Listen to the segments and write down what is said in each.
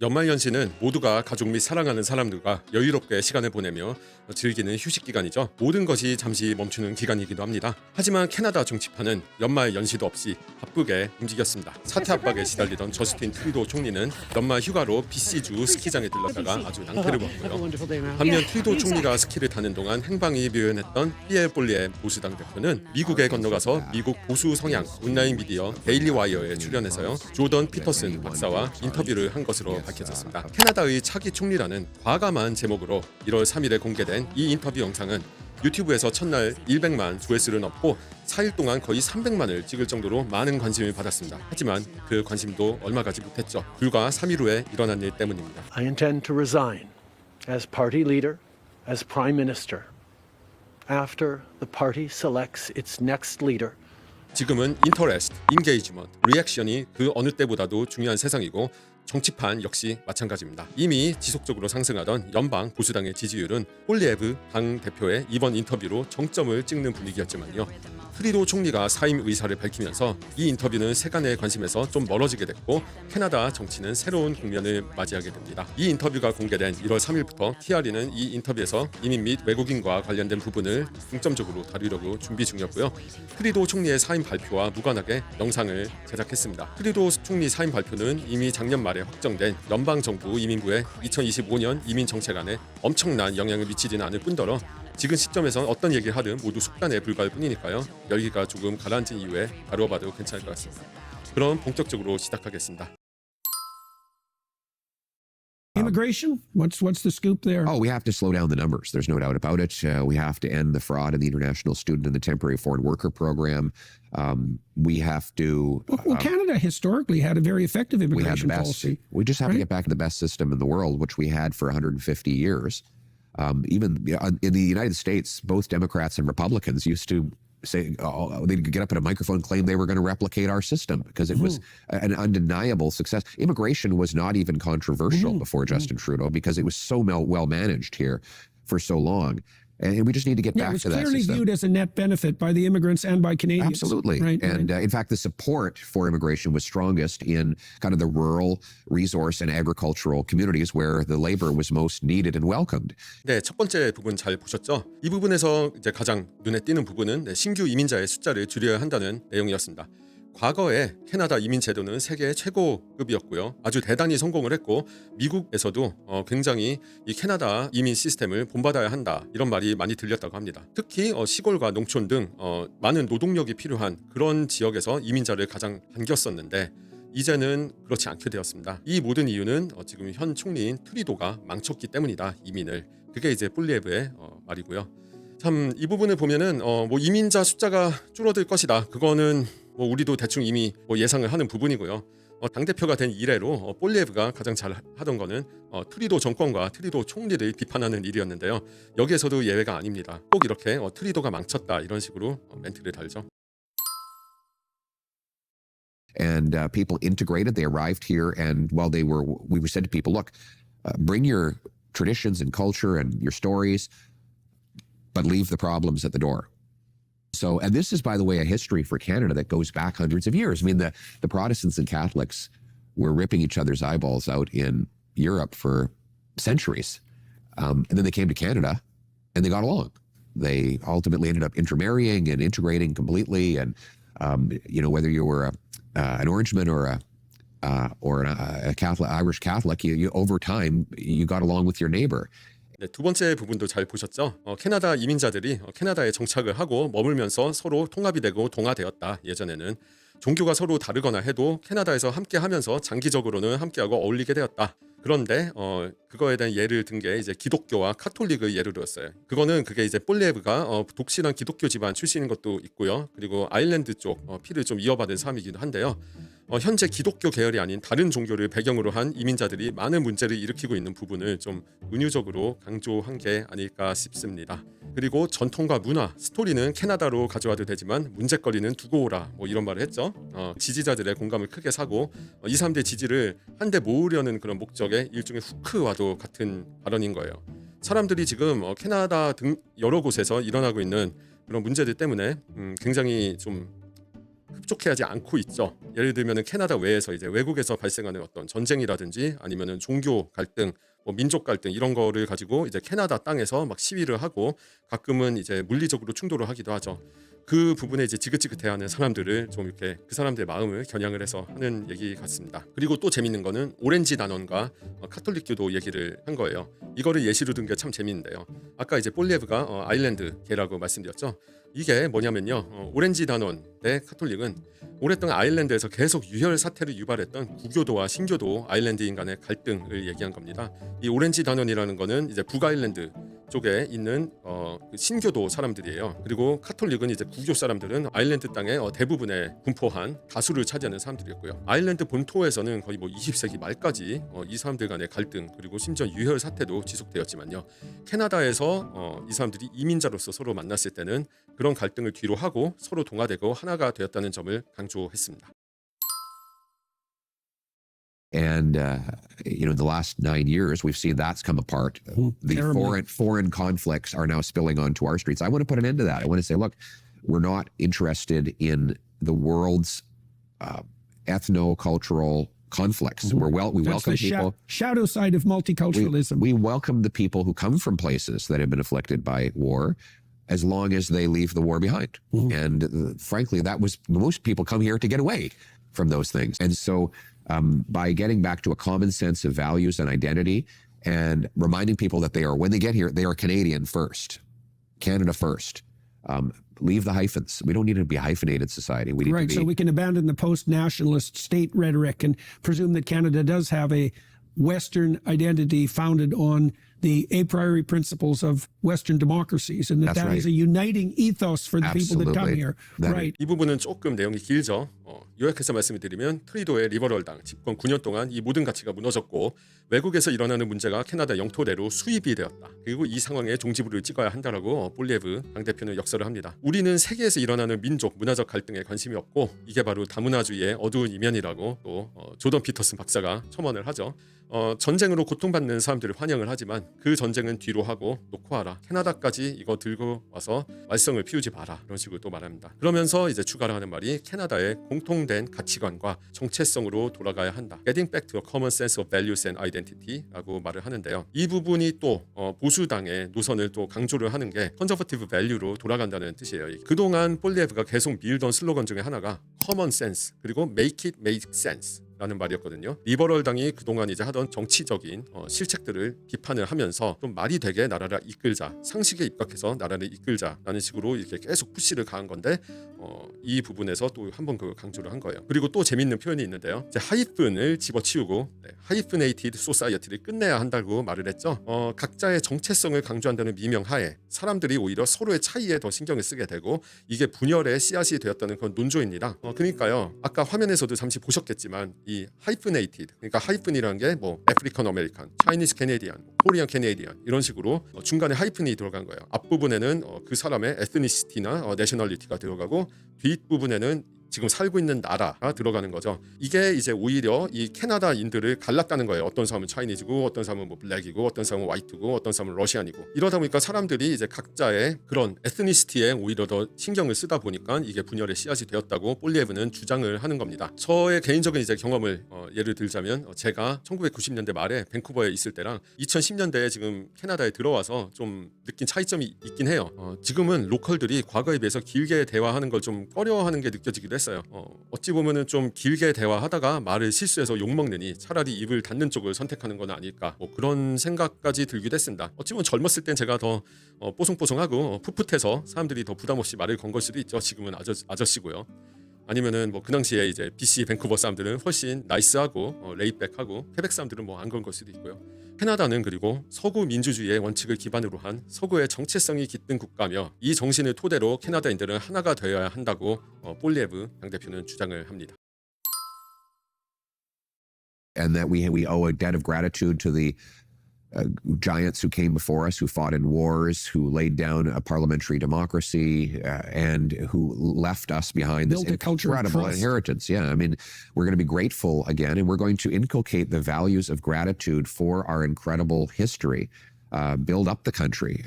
연말연시는 모두가 가족 및 사랑하는 사람들과 여유롭게 시간을 보내며 즐기는 휴식 기간이죠. 모든 것이 잠시 멈추는 기간이기도 합니다. 하지만 캐나다 정치판은 연말연시도 없이 바쁘게 움직였습니다. 사태 압박에 시달리던 저스틴 트루도 총리는 연말 휴가로 BC주 스키장에 들렀다가 아주 낭패를 봤고요. 반면 트루도 총리가 스키를 타는 동안 행방이 묘연했던 피에르 볼리에 보수당 대표는 미국에 건너가서 미국 보수 성향 온라인 미디어 데일리 와이어에 출연해서요. 조던 피터슨 박사와 인터뷰를 한 것으로 밝혀졌습니다. 캐나다의 차기 총리라는 과감한 제목으로 1월 3일에 공개된 이 인터뷰 영상은 유튜브에서 첫날 100만 조회수를 넘고 4일 동안 거의 300만을 찍을 정도로 많은 관심을 받았습니다. 하지만 그 관심도 얼마 가지 못했죠. 불과 3일 후에 일어난 일 때문입니다. I intend to resign as party leader, as prime minister, after the party selects its next leader. 지금은 인터레스트, 인게이지먼트, 리액션이 그 어느 때보다도 중요한 세상이고 정치판 역시 마찬가지입니다. 이미 지속적으로 상승하던 연방 보수당의 지지율은 폴리에브 당 대표의 이번 인터뷰로 정점을 찍는 분위기였지만요. 트루도 총리가 사임 의사를 밝히면서 이 인터뷰는 세간의 관심에서 좀 멀어지게 됐고 캐나다 정치는 새로운 국면을 맞이하게 됩니다. 이 인터뷰가 공개된 1월 3일부터 TRE는 이 인터뷰에서 이민 및 외국인과 관련된 부분을 중점적으로 다루려고 준비 중이었고요. 트루도 총리의 사임 발표와 무관하게 영상을 제작했습니다. 트루도 총리 사임 발표는 이미 작년 말에 확정된 연방정부 이민부의 2025년 이민 정책안에 엄청난 영향을 미치지는 않을 뿐더러 지금 시점에선 어떤 얘기를 하든 모두 속단에 불과할 뿐이니까요. 열기가 조금 가라앉은 이후에 다뤄봐도 괜찮을 것 같습니다. 그럼 본격적으로 시작하겠습니다. Immigration? What's the scoop there? Oh, we have to slow down the numbers. There's no doubt about it. We have to end the fraud in the international student and the temporary foreign worker program. We have to. Well, Canada historically had a very effective We had the immigration best. policy. We just have to right? get back to the best system in the world, which we had for 150 years. Even in the United States, both Democrats and Republicans used to say they'd get up at a microphone and claim they were going to replicate our system because it was an undeniable success. Immigration was not even controversial before Justin Trudeau because it was so well managed here for so long. And we just need to get Yeah, it back was to that clearly system. viewed as a net benefit by the immigrants and by Canadians. Absolutely. Right, And right. in fact, the support for immigration was strongest in kind of the rural resource and agricultural communities where the labor was most needed and welcomed. 네, 첫 번째 부분 잘 보셨죠? 이 부분에서 이제 가장 눈에 띄는 부분은 신규 이민자의 숫자를 줄여야 한다는 내용이었습니다. 과거에 캐나다 이민 제도는 세계 최고급이었고요. 아주 대단히 성공을 했고 미국에서도 굉장히 이 캐나다 이민 시스템을 본받아야 한다 이런 말이 많이 들렸다고 합니다. 특히 시골과 농촌 등 많은 노동력이 필요한 그런 지역에서 이민자를 가장 반겼었는데 이제는 그렇지 않게 되었습니다. 이 모든 이유는 지금 현 총리인 트루도가 망쳤기 때문이다. 이민을. 그게 이제 폴리에브의 말이고요. 참 이 부분을 보면은 뭐 이민자 숫자가 줄어들 것이다. 그거는 뭐 우리도 대충 이미 뭐 예상을 하는 부분이고요. 당 대표가 된 이래로 폴리에브가 가장 잘 하던 거는 트루도 정권과 트루도 총리를 비판하는 일이었는데요. 여기에서도 예외가 아닙니다. 꼭 이렇게 트루도가 망쳤다 이런 식으로 멘트를 달죠. And people integrated. They arrived here, and while we said to people, look, bring your traditions and culture and your stories, but leave the problems at the door. So, and this is, by the way, a history for Canada that goes back hundreds of years. I mean, the Protestants and Catholics were ripping each other's eyeballs out in Europe for centuries. And then they came to Canada and they got along. They ultimately ended up intermarrying and integrating completely. And, whether you were an Orangeman or a Catholic, Irish Catholic, you over time, you got along with your neighbor. 네, 두 번째 부분도 잘 보셨죠? 캐나다 이민자들이 캐나다에 정착을 하고 머물면서 서로 통합이 되고 동화되었다. 예전에는 종교가 서로 다르거나 해도 캐나다에서 함께하면서 장기적으로는 함께하고 어울리게 되었다. 그런데 그거에 대한 예를 든 게 이제 기독교와 카톨릭의 예를 들었어요. 그게 이제 폴리에브가 독실한 기독교 집안 출신인 것도 있고요. 그리고 아일랜드 쪽 피를 좀 이어받은 사람이기도 한데요. 현재 기독교 계열이 아닌 다른 종교를 배경으로 한 이민자들이 많은 문제를 일으키고 있는 부분을 좀 은유적으로 강조한 게 아닐까 싶습니다. 그리고 전통과 문화, 스토리는 캐나다로 가져와도 되지만 문제거리는 두고 오라 뭐 이런 말을 했죠. 지지자들의 공감을 크게 사고 이 사람들의 지지를 한데 모으려는 그런 목적의 일종의 후크와도 같은 발언인 거예요. 사람들이 지금 캐나다 등 여러 곳에서 일어나고 있는 그런 문제들 때문에 굉장히 좀 흡족해하지 않고 있죠. 예를 들면은 캐나다 외에서 이제 외국에서 발생하는 어떤 전쟁이라든지 아니면은 종교 갈등, 뭐 민족 갈등 이런 거를 가지고 이제 캐나다 땅에서 막 시위를 하고 가끔은 이제 물리적으로 충돌을 하기도 하죠. 그 부분에 이제 지긋지긋해하는 사람들을 좀 이렇게 그 사람들의 마음을 겨냥을 해서 하는 얘기 같습니다. 그리고 또 재밌는 거는 오렌지 단원과 카톨릭교도 얘기를 한 거예요. 이거를 예시로 든 게 참 재밌는데요. 아까 이제 폴리에브가 아일랜드계라고 말씀드렸죠. 이게 뭐냐면요. 오렌지 단원의 카톨릭은 오랫동안 아일랜드에서 계속 유혈 사태를 유발했던 구교도와 신교도 아일랜드인 간의 갈등을 얘기한 겁니다. 이 오렌지 단원이라는 거는 이제 북아일랜드 쪽에 있는 그 신교도 사람들이에요. 그리고 카톨릭은 이제 구교 사람들은 아일랜드 땅의 대부분의 분포한 다수를 차지하는 사람들이었고요. 아일랜드 본토에서는 거의 뭐 20세기 말까지 이 사람들 간의 갈등 그리고 심지어 유혈 사태도 지속되었지만요. 캐나다에서 이 사람들이 이민자로서 서로 만났을 때는 그런 갈등을 뒤로 하고 서로 동화되고 하나가 되었다는 점을 강조했습니다. And the last 9 years, we've seen that's come apart. The terribly. foreign conflicts are now spilling onto our streets. I want to put an end to that. I want to say, look, we're not interested in the world's ethno-cultural conflicts. We That's welcome the people. shadow side of multiculturalism. We welcome the people who come from places that have been afflicted by war, as long as they leave the war behind. And frankly, most people come here to get away from those things. And so by getting back to a common sense of values and identity and reminding people that when they get here, they are Canadian first, Canada first. Leave the hyphens. We don't need to be a hyphenated society. We need Right, to be. so we can abandon the post-nationalist state rhetoric and presume that Canada does have a Western identity founded on the a priori principles of Western democracies, and that That's right. is a uniting ethos for the people that come Absolutely. here. That- Right. 이 부분은 조금 내용이 길죠. 요약해서 말씀을 드리면 트리도의 리버럴당 집권 9년 동안 이 모든 가치가 무너졌고 외국에서 일어나는 문제가 캐나다 영토 내로 수입이 되었다. 그리고 이 상황에 종지부를 찍어야 한다라고 폴리에브 당대표는 역설을 합니다. 우리는 세계에서 일어나는 민족, 문화적 갈등에 관심이 없고 이게 바로 다문화주의의 어두운 이면이라고 또 조던 피터슨 박사가 첨언을 하죠. 전쟁으로 고통받는 사람들을 환영을 하지만 그 전쟁은 뒤로 하고 놓고 하라. 캐나다까지 이거 들고 와서 말썽을 피우지 마라. 이런 식으로 또 말합니다. 그러면서 이제 추가로 하는 말이 캐나다의 공통된 가치관과 정체성으로 돌아가야 한다. Getting back to a common sense of values and identity라고 말을 하는데요. 이 부분이 또 보수당의 노선을 또 강조를 하는 게 컨저버티브 밸류로 돌아간다는 뜻이에요. 그동안 폴리에브가 계속 밀던 슬로건 중에 하나가 common sense 그리고 make it make sense 라는 말이었거든요. 리버럴당이 그동안 이제 하던 정치적인 실책들을 비판을 하면서 좀 말이 되게 나라를 이끌자, 상식에 입각해서 나라를 이끌자라는 식으로 이렇게 계속 푸시를 가한 건데 이 부분에서 또 한 번 그 강조를 한 거예요. 그리고 또 재밌는 표현이 있는데요. 이제 하이픈을 집어치우고 하이프네이티드 소사이어티를 끝내야 한다고 말을 했죠. 각자의 정체성을 강조한다는 미명하에 사람들이 오히려 서로의 차이에 더 신경을 쓰게 되고 이게 분열의 씨앗이 되었다는 그런 논조입니다. 그러니까요. 아까 화면에서도 잠시 보셨겠지만 이 하이프네이티드 그러니까 하이픈이라는 게 뭐 아프리칸 아메리칸, 차이니스 캐네디안, 코리안 캐네디안 이런 식으로 중간에 하이픈이 들어간 거예요. 앞부분에는 그 사람의 에스니시티나 내셔널리티가 들어가고 뒷부분에는 지금 살고 있는 나라가 들어가는 거죠. 이게 이제 오히려 이 캐나다인들을 갈랐다는 거예요. 어떤 사람은 차이니즈고 어떤 사람은 뭐 블랙이고 어떤 사람은 화이트고 어떤 사람은 러시안이고 이러다 보니까 사람들이 이제 각자의 그런 에스니시티에 오히려 더 신경을 쓰다 보니까 이게 분열의 씨앗이 되었다고 폴리에브는 주장을 하는 겁니다. 저의 개인적인 이제 경험을 예를 들자면 제가 1990년대 말에 밴쿠버에 있을 때랑 2010년대에 지금 캐나다에 들어와서 좀 느낀 차이점이 있긴 해요. 지금은 로컬들이 과거에 비해서 길게 대화하는 걸 좀 꺼려하는 게 느껴지기도 했어요. 어찌 보면은 좀 길게 대화하다가 말을 실수해서 욕먹느니 차라리 입을 닫는 쪽을 선택하는 건 아닐까 그런 생각까지 들기도 했습니다. 어찌 보면 젊었을 땐 제가 더 뽀송뽀송하고 풋풋해서 사람들이 더 부담 없이 말을 건 걸 수도 있죠. 지금은 아저씨고요. 아니면은 뭐 그 당시에 이제 BC 밴쿠버 사람들은 훨씬 나이스하고 레이백하고 퀘벡 사람들은 뭐 안 그런 걸 수도 있고요. 캐나다는 그리고 서구 민주주의의 원칙을 기반으로 한 서구의 정체성이 깃든 국가며 이 정신을 토대로 캐나다인들은 하나가 되어야 한다고 폴리에브 당대표는 주장을 합니다. And that we owe a debt of gratitude to the giants who came before us, who fought in wars, who laid down a parliamentary democracy, and who left us behind this Built a culture of incredible trust. inheritance. Yeah, I mean, we're going to be grateful again, and we're going to inculcate the values of gratitude for our incredible history. Build up the country,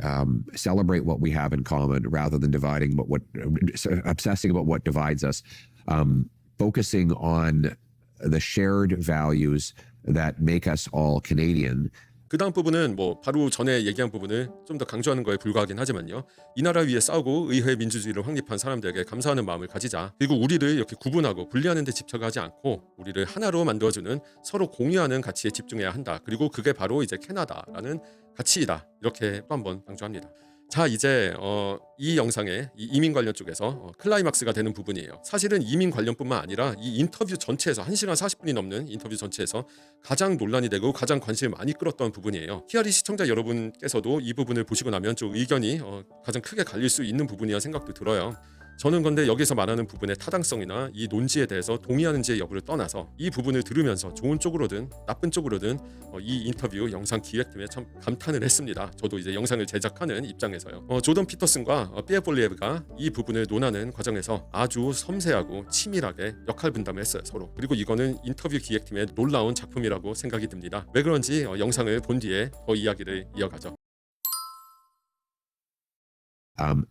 celebrate what we have in common rather than obsessing about what divides us. focusing on the shared values that make us all Canadian. 그 다음 부분은 뭐 바로 전에 얘기한 부분을 좀 더 강조하는 거에 불과하긴 하지만요. 이 나라 위에 싸우고 의회 민주주의를 확립한 사람들에게 감사하는 마음을 가지자. 그리고 우리를 이렇게 구분하고 분리하는 데 집착하지 않고 우리를 하나로 만들어주는 서로 공유하는 가치에 집중해야 한다. 그리고 그게 바로 이제 캐나다라는 가치이다. 이렇게 또 한번 강조합니다. 자, 이제 이 영상의 이 이민 관련 쪽에서 클라이막스가 되는 부분이에요. 사실은 이민 관련뿐만 아니라 이 인터뷰 전체에서 1시간 40분이 넘는 인터뷰 전체에서 가장 논란이 되고 가장 관심을 많이 끌었던 부분이에요. TRE 시청자 여러분께서도 이 부분을 보시고 나면 좀 의견이 가장 크게 갈릴 수 있는 부분이라 생각도 들어요. 저는 근데 여기서 말하는 부분의 타당성이나 이 논지에 대해서 동의하는지의 여부를 떠나서 이 부분을 들으면서 좋은 쪽으로든 나쁜 쪽으로든 이 인터뷰 영상 기획팀에 참 감탄을 했습니다. 저도 이제 영상을 제작하는 입장에서요. 조던 피터슨과 피에르 폴리에브가 이 부분을 논하는 과정에서 아주 섬세하고 치밀하게 역할 분담을 했어요, 서로. 그리고 이거는 인터뷰 기획팀의 놀라운 작품이라고 생각이 듭니다. 왜 그런지 영상을 본 뒤에 더 이야기를 이어가죠.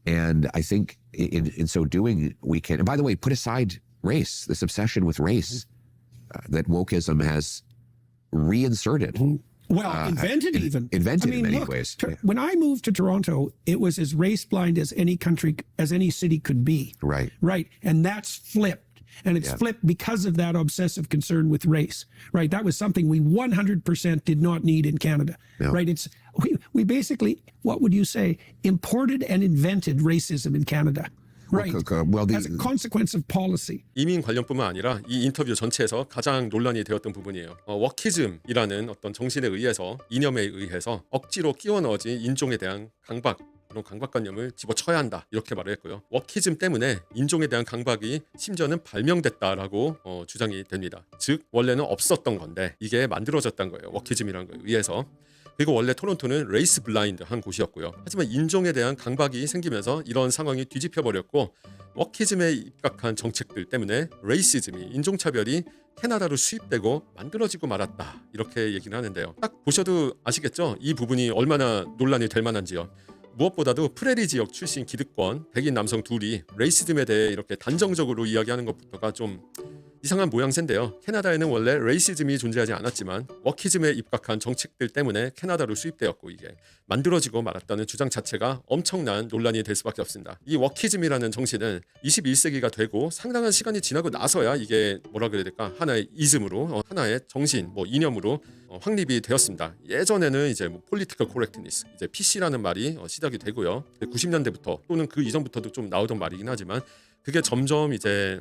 And I think in so doing, we can, and by the way, put aside race, this obsession with race that wokeism has reinserted. Well, invented even. Invented in many look, ways. When I moved to Toronto, it was as race blind as any country, as any city could be. Right. Right. And that's flipped. And it's flipped because of that obsessive concern with race, right? That was something we 100% did not need in Canada, right? It's we basically, what would you say, imported and invented racism in Canada, right? Well, as a consequence of policy. 이민 관련뿐만 아니라 이 인터뷰 전체에서 가장 논란이 되었던 부분이에요. 워키즘이라는 어떤 정신에 의해서, 이념에 의해서 억지로 끼워 넣어진 인종에 대한 강박, 이런 강박관념을 집어쳐야 한다, 이렇게 말을 했고요. 워키즘 때문에 인종에 대한 강박이 심지어는 발명됐다라고 주장이 됩니다. 즉 원래는 없었던 건데 이게 만들어졌다는 거예요, 워키즘이라는 거에 의해서. 그리고 원래 토론토는 레이스 블라인드한 곳이었고요. 하지만 인종에 대한 강박이 생기면서 이런 상황이 뒤집혀 버렸고, 워키즘에 입각한 정책들 때문에 레이시즘이, 인종차별이 캐나다로 수입되고 만들어지고 말았다, 이렇게 얘기를 하는데요. 딱 보셔도 아시겠죠? 이 부분이 얼마나 논란이 될 만한지요. 무엇보다도 프레리 지역 출신 기득권 백인 남성 둘이 레이시즘에 대해 이렇게 단정적으로 이야기하는 것부터가 좀 이상한 모양새인데요. 캐나다에는 원래 레이시즘이 존재하지 않았지만 워키즘에 입각한 정책들 때문에 캐나다로 수입되었고 이게 만들어지고 말았다는 주장 자체가 엄청난 논란이 될 수밖에 없습니다. 이 워키즘이라는 정신은 21세기가 되고 상당한 시간이 지나고 나서야 이게 뭐라 그래야 될까, 하나의 이즘으로, 하나의 정신, 이념으로 확립이 되었습니다. 예전에는 이제 political correctness, 이제 PC라는 말이 시작이 되고요. 90년대부터 또는 그 이전부터도 좀 나오던 말이긴 하지만 그게 점점 이제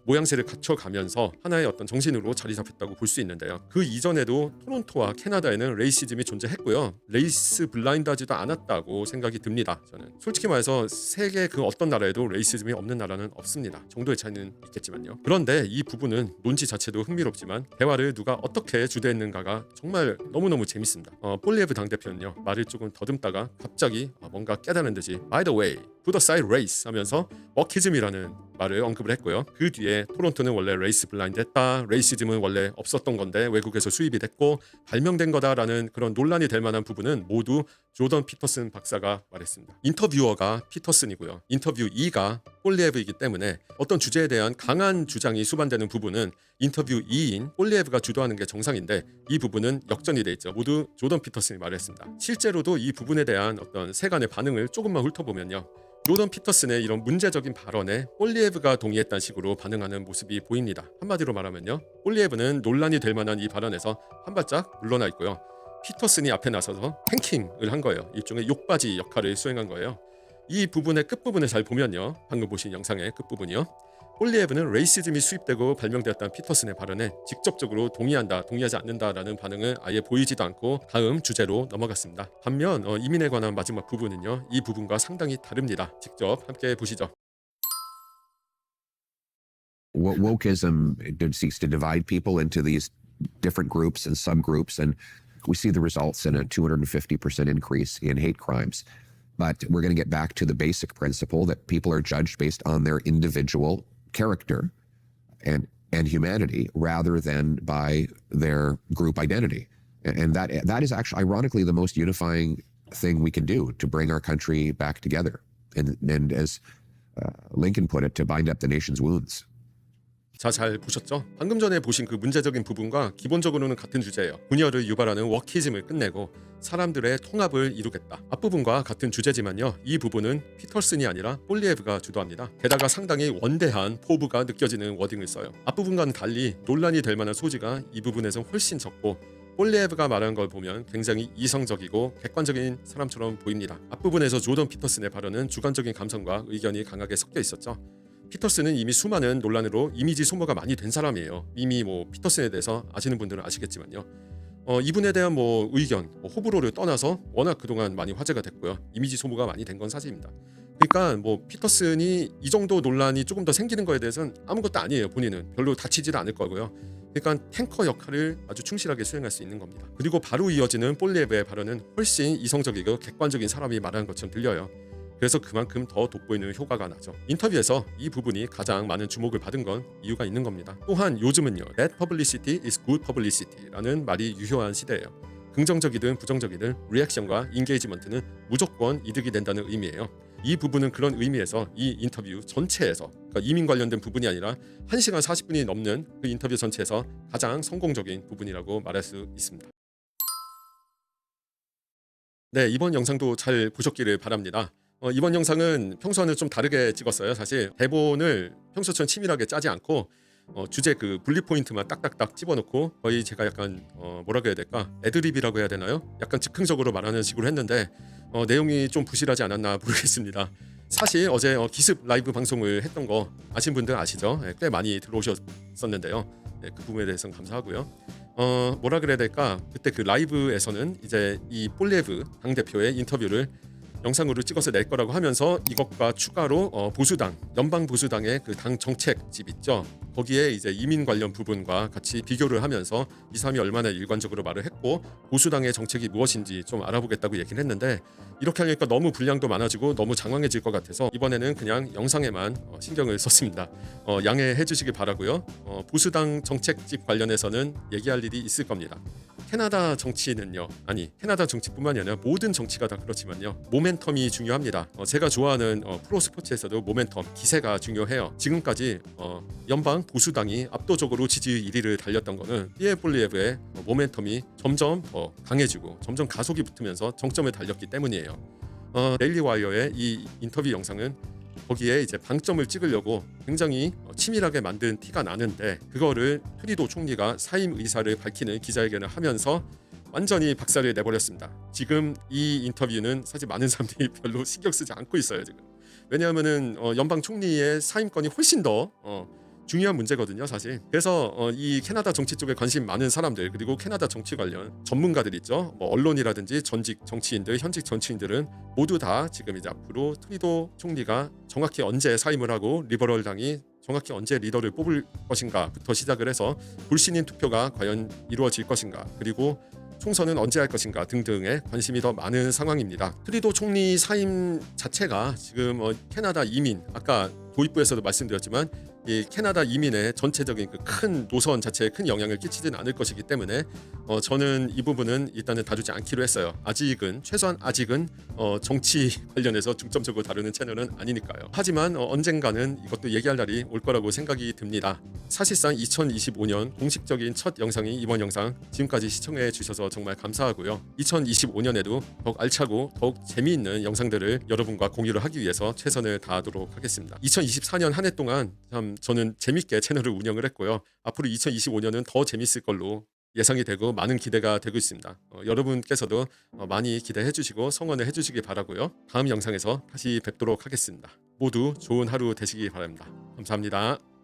모양새를 갖춰가면서 하나의 어떤 정신으로 자리 잡혔다고 볼 수 있는데요. 그 이전에도 토론토와 캐나다에는 레이시즘이 존재했고요. 레이스 블라인드하지도 않았다고 생각이 듭니다. 저는 솔직히 말해서 세계 그 어떤 나라에도 레이시즘이 없는 나라는 없습니다. 정도의 차이는 있겠지만요. 그런데 이 부분은 논지 자체도 흥미롭지만 대화를 누가 어떻게 주도했는가가 정말 너무너무 재밌습니다. 폴리에브 당대표는요, 말을 조금 더듬다가 갑자기 뭔가 깨달은 듯이 By the way, put aside race 하면서 워키즘이라는 말을 언급을 했고요. 그 뒤에 토론토는 원래 레이스 블라인드 했다, 레이시즘은 원래 없었던 건데 외국에서 수입이 됐고 발명된 거다라는 그런 논란이 될 만한 부분은 모두 조던 피터슨 박사가 말했습니다. 인터뷰어가 피터슨이고요. 인터뷰이가 폴리에브이기 때문에 어떤 주제에 대한 강한 주장이 수반되는 부분은 인터뷰이인 폴리에브가 주도하는 게 정상인데 이 부분은 역전이 돼 있죠. 모두 조던 피터슨이 말했습니다. 실제로도 이 부분에 대한 어떤 세간의 반응을 조금만 훑어보면요, 조던 피터슨의 이런 문제적인 발언에 폴리에브가 동의했다는 식으로 반응하는 모습이 보입니다. 한마디로 말하면요, 폴리에브는 논란이 될 만한 이 발언에서 한 발짝 물러나 있고요. 피터슨이 앞에 나서서 탱킹을 한 거예요. 일종의 욕바지 역할을 수행한 거예요. 이 부분의 끝부분을 잘 보면요, 방금 보신 영상의 끝부분이요, 폴리에브는 레이시즘이 수입되고 발명되었다는 피터슨의 발언에 직접적으로 동의한다, 동의하지 않는다라는 반응을 아예 보이지도 않고 다음 주제로 넘어갔습니다. 반면 이민에 관한 마지막 부분은요, 이 부분과 상당히 다릅니다. 직접 함께 보시죠. Wokeism seeks to divide people into these different groups and subgroups, and we see the results in a 250% increase in hate crimes. But we're going to get back to the basic principle that people are judged based on their individual character and humanity rather than by their group identity. And that is actually, ironically, the most unifying thing we can do to bring our country back together. And as Lincoln put it, to bind up the nation's wounds. 자, 잘 보셨죠? 방금 전에 보신 그 문제적인 부분과 기본적으로는 같은 주제예요. 분열을 유발하는 워키즘을 끝내고 사람들의 통합을 이루겠다. 앞부분과 같은 주제지만요. 이 부분은 피터슨이 아니라 폴리에브가 주도합니다. 게다가 상당히 원대한 포부가 느껴지는 워딩을 써요. 앞부분과는 달리 논란이 될 만한 소지가 이 부분에서 훨씬 적고 폴리에브가 말하는 걸 보면 굉장히 이성적이고 객관적인 사람처럼 보입니다. 앞부분에서 조던 피터슨의 발언은 주관적인 감성과 의견이 강하게 섞여 있었죠. 피터슨은 이미 수많은 논란으로 이미지 소모가 많이 된 사람이에요. 이미 피터슨에 대해서 아시는 분들은 아시겠지만요. 이분에 대한 의견, 호불호를 떠나서 워낙 그동안 많이 화제가 됐고요. 이미지 소모가 많이 된 건 사실입니다. 그러니까 피터슨이 이 정도 논란이 조금 더 생기는 거에 대해서는 아무것도 아니에요. 본인은 별로 다치지도 않을 거고요. 그러니까 탱커 역할을 아주 충실하게 수행할 수 있는 겁니다. 그리고 바로 이어지는 폴리에브의 발언은 훨씬 이성적이고 객관적인 사람이 말하는 것처럼 들려요. 그래서 그만큼 더 돋보이는 효과가 나죠. 인터뷰에서 이 부분이 가장 많은 주목을 받은 건 이유가 있는 겁니다. 또한 요즘은요, Bad publicity is good publicity라는 말이 유효한 시대예요. 긍정적이든 부정적이든 리액션과 인게이지먼트는 무조건 이득이 된다는 의미예요. 이 부분은 그런 의미에서 이 인터뷰 전체에서, 그러니까 이민 관련된 부분이 아니라 1시간 40분이 넘는 그 인터뷰 전체에서 가장 성공적인 부분이라고 말할 수 있습니다. 네, 이번 영상도 잘 보셨기를 바랍니다. 이번 영상은 평소와는 좀 다르게 찍었어요. 사실 대본을 평소처럼 치밀하게 짜지 않고 주제 그 분리 포인트만 딱딱딱 집어넣고 거의 제가 약간 뭐라고 해야 될까, 애드립이라고 해야 되나요? 약간 즉흥적으로 말하는 식으로 했는데 내용이 좀 부실하지 않았나 모르겠습니다. 사실 어제 기습 라이브 방송을 했던 거 아신 분들 아시죠? 꽤 많이 들어오셨었는데요. 그 부분에 대해서는 감사하고요. 뭐라 그래야 될까, 그때 그 라이브에서는 이제 이 폴리에브 당대표의 인터뷰를 영상으로 찍어서 낼 거라고 하면서 이것과 추가로 보수당, 연방 보수당의 그 당 정책집 있죠. 거기에 이제 이민 관련 부분과 같이 비교를 하면서 이 사람이 얼마나 일관적으로 말을 했고 보수당의 정책이 무엇인지 좀 알아보겠다고 얘기를 했는데, 이렇게 하니까 너무 분량도 많아지고 너무 장황해질 것 같아서 이번에는 그냥 영상에만 신경을 썼습니다. 양해해 주시기 바라고요. 보수당 정책집 관련해서는 얘기할 일이 있을 겁니다. 캐나다 정치는요, 아니 캐나다 정치뿐만이 아니라 모든 정치가 다 그렇지만요, 모멘텀이 중요합니다. 제가 좋아하는 프로 스포츠에서도 모멘텀, 기세가 중요해요. 지금까지 연방 보수당이 압도적으로 지지율 1위를 달렸던 거는 피에르 폴리에브의 모멘텀이 점점 더 강해지고 점점 가속이 붙으면서 정점을 달렸기 때문이에요. 데일리 와이어의 이 인터뷰 영상은 거기에 이제 방점을 찍으려고 굉장히 치밀하게 만든 티가 나는데, 그거를 트리도 총리가 사임 의사를 밝히는 기자회견을 하면서 완전히 박살을 내버렸습니다. 지금 이 인터뷰는 사실 많은 사람들이 별로 신경 쓰지 않고 있어요. 지금 왜냐하면은 연방 총리의 사임권이 훨씬 더 중요한 문제거든요, 사실. 그래서 이 캐나다 정치 쪽에 관심 많은 사람들, 그리고 캐나다 정치 관련 전문가들 있죠. 언론이라든지 전직 정치인들, 현직 정치인들은 모두 다 지금 이제 앞으로 트리도 총리가 정확히 언제 사임을 하고 리버럴 당이 정확히 언제 리더를 뽑을 것인가부터 시작을 해서 불신임 투표가 과연 이루어질 것인가, 그리고 총선은 언제 할 것인가 등등에 관심이 더 많은 상황입니다. 트리도 총리 사임 자체가 지금 캐나다 이민, 아까 도입부에서도 말씀드렸지만 이 캐나다 이민의 전체적인 그 큰 노선 자체에 큰 영향을 끼치지는 않을 것이기 때문에 저는 이 부분은 일단은 다루지 않기로 했어요. 아직은, 최소한 아직은 정치 관련해서 중점적으로 다루는 채널은 아니니까요. 하지만 언젠가는 이것도 얘기할 날이 올 거라고 생각이 듭니다. 사실상 2025년 공식적인 첫 영상이 이번 영상, 지금까지 시청해 주셔서 정말 감사하고요. 2025년에도 더욱 알차고 더욱 재미있는 영상들을 여러분과 공유를 하기 위해서 최선을 다하도록 하겠습니다. 2024년 한 해 동안 참 저는 재밌게 채널을 운영을 했고요. 앞으로 2025년은 더 재밌을 걸로 예상이 되고 많은 기대가 되고 있습니다. 여러분께서도 많이 기대해 주시고 성원을 해 주시기 바라고요. 다음 영상에서 다시 뵙도록 하겠습니다. 모두 좋은 하루 되시기 바랍니다. 감사합니다.